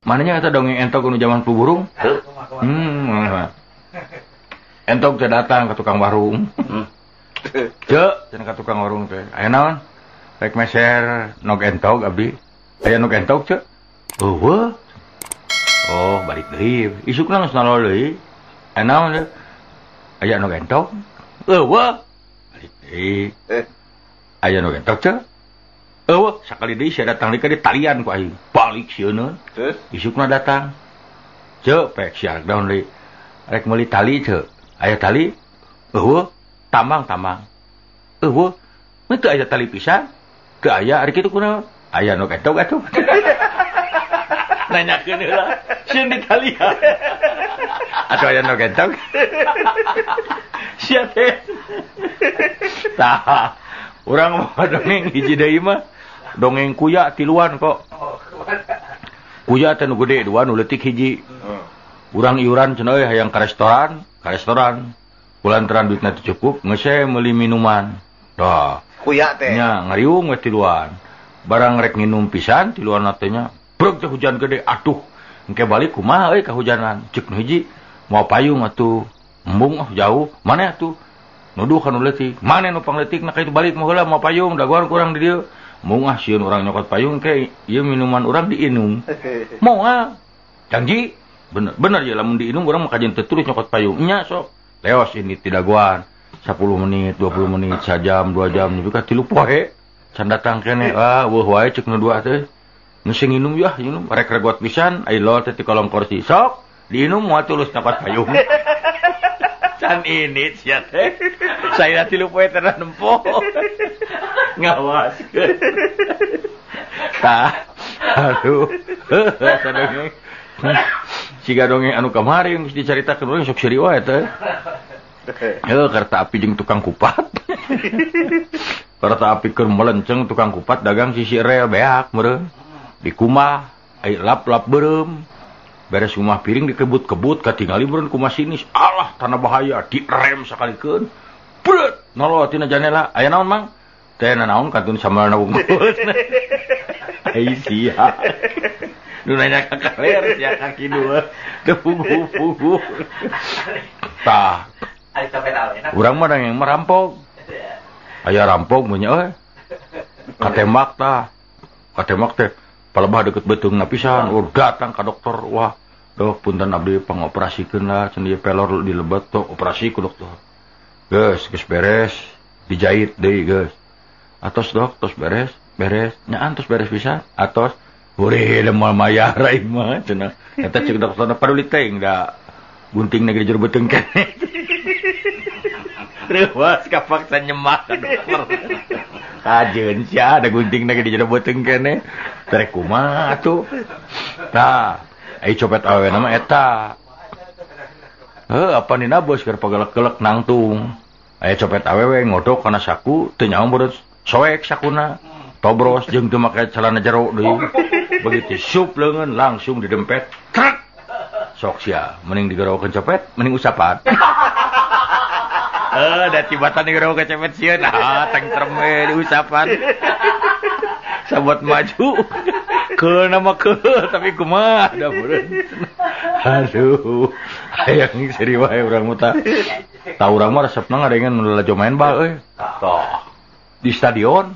Mananya eta dongeng entok nu zaman flu burung? Entok teh datang ke tukang warung. Cek, cenah ka tukang warung teh. Aya naon? Rek meser nog entok abdi. Aya nog entok, Cek? Eueuh. Oh, balik deui. Isukna geus nalol deui. Aya naon teh? Aya nog entok? Eueuh. Balik deui. Aya nog entok, Cek? Eueuh, sakali deui sia datang deui ka talian ku aing. Balik sieun. Isukna datang. Cek, pek sia daun deui. Rek meuli tali, Cek. Aya tali? Eueuh, tambang. Eueuh, mun teu aya tali pisan? Teu aya, ari kitu kunaon? Aya nu entok atuh. Nanyakeun heula, sieun di tali. Atuh aya nu entok. Sia teh. Tah, urang mah dongeng hiji deui mah. Dongeng kuya tiluan kok. Kuya teh nu gede dua nu leutik hiji. Urang iuran cenah euy hayang ka restoran. Kulantaran duitna teu cukup, ngeuse meuli minuman. Dah. Kuya teh. Nya ngariung we tiluan. Barang rek nginum pisan tiluan teh nya. Breg teh hujan gede. Atuh. Engke balik kumaha euy kahujanan. Ceuk nu hiji mau payung atuh. Embung jauh. Mane atuh? Nuduh ka nu leutik. Mane nu pangleutikna ka itu balik mah heula mau payung daguan kurang di dieu. Moung sieun urang nyokot payung ke ieu minuman urang diinum. Moal. Janji. Bener ya lamun diinum urang mah kajen teu tulis nyokot payung. Nya sok. Leos ini tidak guan 10 menit 20 menit sajam 2 jam juga 3 poe can datang kene weuh wae ceuk nu dua teh geus nginum yah nginum rek regot pisan ai lol teh ti kolong kursi sok diinum moal tulus dapat payung can ini sia teh saya 3 poe teh nempo ngawas tah aduh sadenge siga dongeng anu kamari geus dicaritakeun urang sok seri wae teh. Heuh kereta api jeung tukang kupat. Kereta api keur melenceng tukang kupat dagang sisi rel beak meureun. Di kumah ai lap-lap beureum. Beres rumah piring dikebut-kebut katingali meureun ku masinis. Alah tanah bahaya direm sakalikeun. Bret nolot tina janela. Aya naon Mang? Teh naon kantun samalna wungkul. Ai sia. Nu nanya ka kaler sia kaki dua. Teu pugu-pugu. Tah. Urang mah yang merampok. Aya rampok mun nya euy. Katemak tah. Katemak teh palebah deukeut beuteungna pisan. Datang ka dokter. Wah, dok punten abdi pangoperasikeun lah cenah ieu pelor dilebet tok operasi ku dokter. Geus beres. Dijahit deui geus. Atos dok, tos beres. Nyaan tos beres pisan. Atos Hore lemah mayar aing mah cenah. Eta ceuk dokterna paduli teh da gunting negeri jero beuteung keneh. Reuwas kapaksa nyemak ka dokter. Kajeun sia ada gunting negeri jero beuteung keneh. Terek kumaha atuh. Tah, ai copet awewe mah eta. Apa nina bos keur pagelek-gelek nangtung. Aya copet awewe ngodok kana saku teu nyaho beureuh soek sakuna. Tobros jeung teu make celana jero deui. Begitu sup leungeun langsung didempet. Krek. Sok sia, mending digerowokeun copet, mending usapan. Da cibatan digerowokeun copet sieun, tentrem we diusapan. Sabot maju. Keuna mah tapi kumaha da meureun. Aduh. Hayang seri wae urang mah tah. Tah urang mah resepna ngadengan lalajo main bal euy. Tah. Di stadion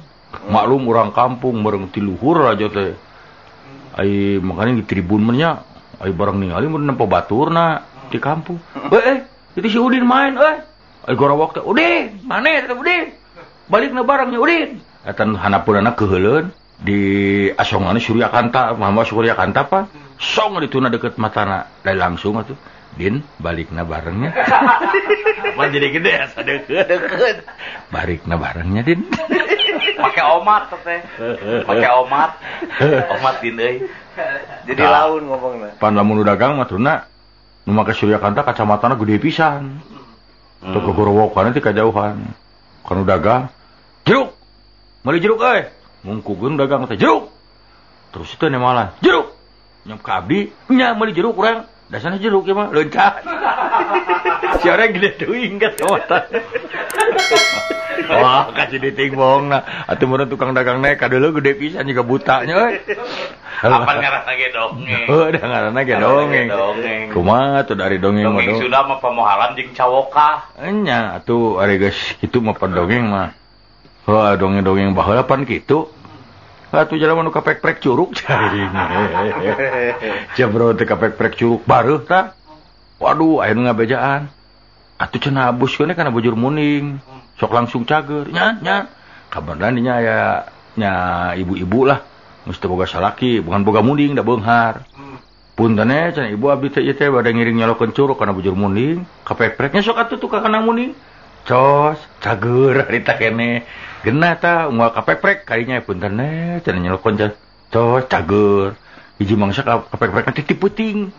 maklum urang kampung bareng ti luhur aja teh. Ai makanya di tribun nya ai bareng ningali mun nempo baturna di kampung. Itu si Udin main ai gorowok teh Udin, mane teh Udin? Balikna bareng nya Udin. Eta hanapeunana keuheuleun di asongan Suryakanta, Muhammad Suryakanta apa? Song dituna deket matana, da langsung atuh. Din balikna barengnya. Apa jadi gede asa deukeut. Balikna barengnya Din. Pakai omat teh. Pakai omat. Omat Din euy. Jadi laun ngomongna. Pan lamun dagang mah turna nu make Suryakanta kacamatana gede pisan. Teu kegorowokan teh kajauhan. Kanu dagang, jeruk. Meuli jeruk euy. Mungkugeun dagang teh jeruk. Terus teh nemalan, jeruk. Nyam ka abdi, nya meuli jeruk urang. Dasarnya jeruk ya mah, loncat. Si orang gede teuing ka mata. Wah, kasih ditingbong nah. Atuh mun tukang dagang naik kadeuleu gede pisan juga butanya euy. Apa ngaranna ge dongeng? Oh, da ngaranna ge dongeng. Kumaha tuh dari dongeng mah dongeng Sunda mah pamohalan jeung cawoka. Enya atuh ari geus kitu mah pandongeng mah. Wah, dongeng-dongeng baheula pan kitu. Atuh jalan nu kapek-pek curug cai. Jabro teh kapek-pek curug bareuh tah. Waduh, aya nu ngabejaan. Atuh cenah abus kene kana bujur muning. Sok langsung cager. Nya. Kabarna nya aya nya ibu-ibu lah. Mesti boga salaki, bukan boga muning da beunghar. Puntenna cenah ibu abdi teh ieu teh bade ngiring nyalokeun curug kana bujur muning. Kapek-peknya sok atuh tukang kana muning. Cos, cager harita kene. Genah tah moal kapek-pek kadinya puntenna cenah nyalokeun cos, cager. Hiji mangsa kapek-pekna titip peuting.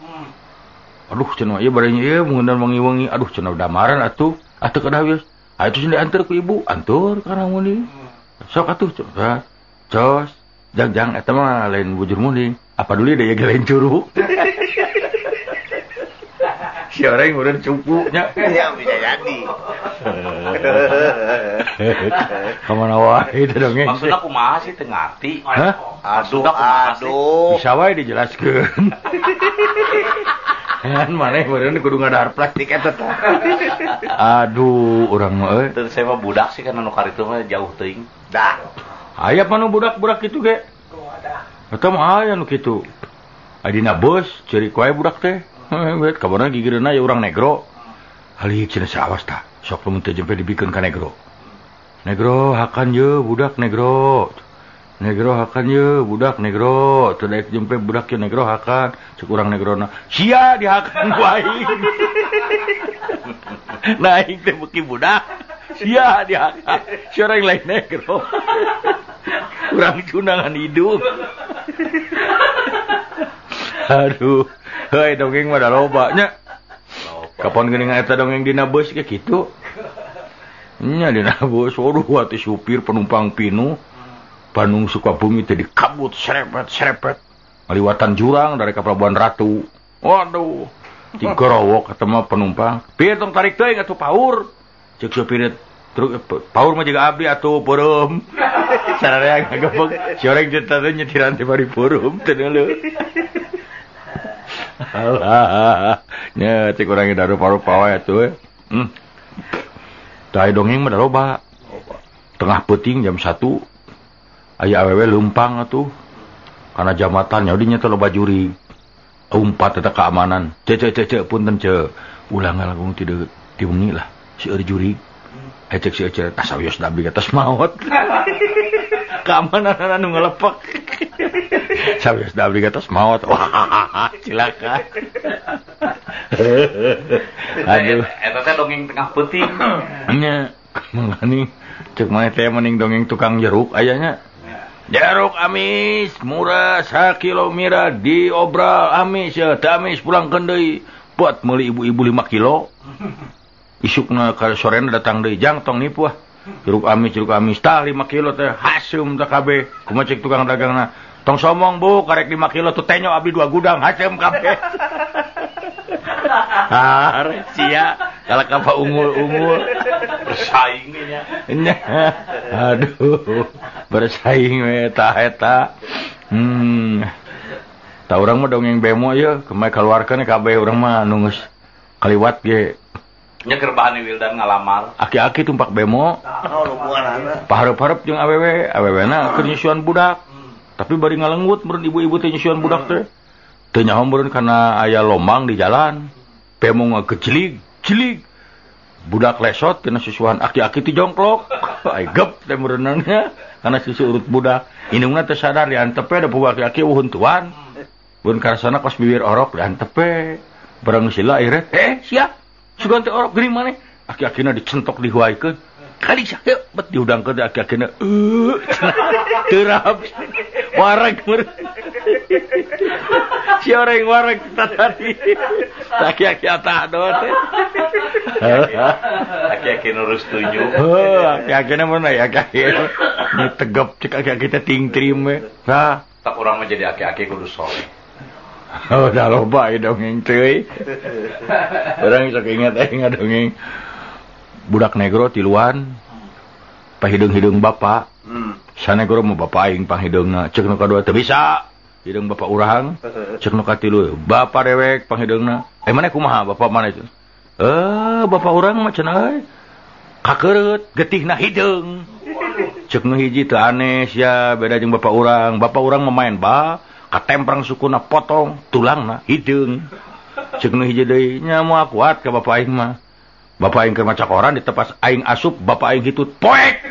Aduh cenah ieu bade ieu mungeundan wangi-wangi. Aduh cenah damaran atuh kada wios. Atuh cenah diantar ku ibu, antur kana muning. Sok atuh cos. Jang eta mah lain bujur muning. Apa dulu da ge lain curug. Si orang udah cupunya. Ya bisa jadi. Kamana wae itu dongeng. Maksudna kumaha sih teu ngarti? Hah? Aduh. Bisa wae dijelaskeun. Kan maneh meureun kudu ngadahar plastik eta teh. Aduh, urang mah euy. Teu saya mah budak sih kana nu karitu mah jauh teuing. Dah. Aya panu budak-budak kitu ge. Eta mah aya nu kitu. Adina bos ceurik wae budak teh. Wet kabarna gigireunna ya urang negro. Halik cenah sawas tah. Sok lamun teh jempe dibikeun ka negro. Negro hakan ye budak negro. Negro hakan ye budak negro. Teu daek jempe budak ye negro hakan. Cek urang negrona. Sia dihakan ku aing. Nah aing teh beuki budak. Sia dihakan. Si orang lain negro. Urang cunangan hidung. Aduh. Hei dongeng mah da loba nya. Kapan geuning eta dongeng dina bus ge kitu. Nya dina bus waduh atuh supir penumpang pinu. Bandung Sukabumi teh dikabut serepet. Ngaliwatan jurang dari ka Pelabuhan Ratu. Waduh. Digerowok eta mah penumpang. Pieu tong tarik teuing atuh paur. Ceuk supir terus paur mah juga abdi atuh peureum. Sararea ngagebeg. Si oreng teh nyetiran teh bari peureum teh deuleu. Alah, nya cek urang daru paru-paru wae atuh. Tah dongeng mah da loba. Tengah peuting jam 1. Aya awewe leumpang atuh. Kana jamatan nya dinya teh loba juri. Umpat eta keamanan. Cek punten cek. Ulang lagung tidak diwengi lah. Si juri. Cek si ece tas sawios dabli atas maot. Keamanan anu ngalepek. Sawios dabli atas maot. Wah, silakan. Aduh, eta teh dongeng tengah peuting. Nya, mangani cek maneh teh mending dongeng tukang jeruk ayanya. Jeruk amis murah 1 kilo mira diobral amis ya, teh amis pulangkeun deui. Buat meuli ibu-ibu 5 kilo. Isukna ka sorena datang deui, jang tong nipu ah. Jeruk amis tah 5 kilo teh haseum teh kabeh. Kumaha cek tukang dagangna? Tong somong Bu, karek 5 kilo tuh tenyo abdi 2 gudang haseum kabeh. Sia kalau kapa unggul bersaing nya. Aduh, bersaing we eta. Ta urang mah dongeng bemo ye, kemae kaluarkeun kabeh urang mah anu geus kaliwat ge. Nya keur bahan Wildan ngalamar. Aki-aki tumpak bemo. Pahareup-hareup jeung awewena keur nyusuan budak. Tapi bari ngalenggut meureun ibu-ibu teh nyusuan budak teh. Teu nyaho meureun kana aya lomang di jalan. Bemo ngegejlig. Budak lesot tina susuhan aki-aki ti jongklok. Ai gep teh meureunna kana susu urut budak. Indungna teh sadar diantepe da puguh aki-aki uhun tuan. Mun karsana kos bibir orok diantepe. Barang sila akhirnya, sia. Sugan teh orok geuning maneh. Aki-akina dicentok dihuaikeun. Kali sia bet diudangkeun aki-akina. Terap. Wareg meureun. Si orang wareg tadi. Aki-aki atah doang teh. Aki-aki nurus setuju. Aki-akina mun aya aki-aki nu tegep cek aki-aki teh ting-trim we. Tah, tak urang mah jadi aki-aki kudu soleh. Oh, dah loba dongeng teh. Urang sok ingat ngadongeng budak negro tiluan. pahidung-hidung bapak. Hmm. Sana guru mau bapak aing panghidungna, cek nu kadua teu bisa. Hidung bapak urang, cek nu katilu, bapak dewek panghidungna. Mana kumaha bapak mana itu? Bapak urang mah cenah euy. Kakereut getihna hidung. Cek nu hiji teu aneh sia, beda jeung bapak urang. Bapak urang mah main bal, katemprang sukuna potong tulangna hidung. Cek nu hiji deui nya moal kuat ka bapak aing mah. Bapak aing keur maca koran ditepas aing asup, bapak aing hitut poek.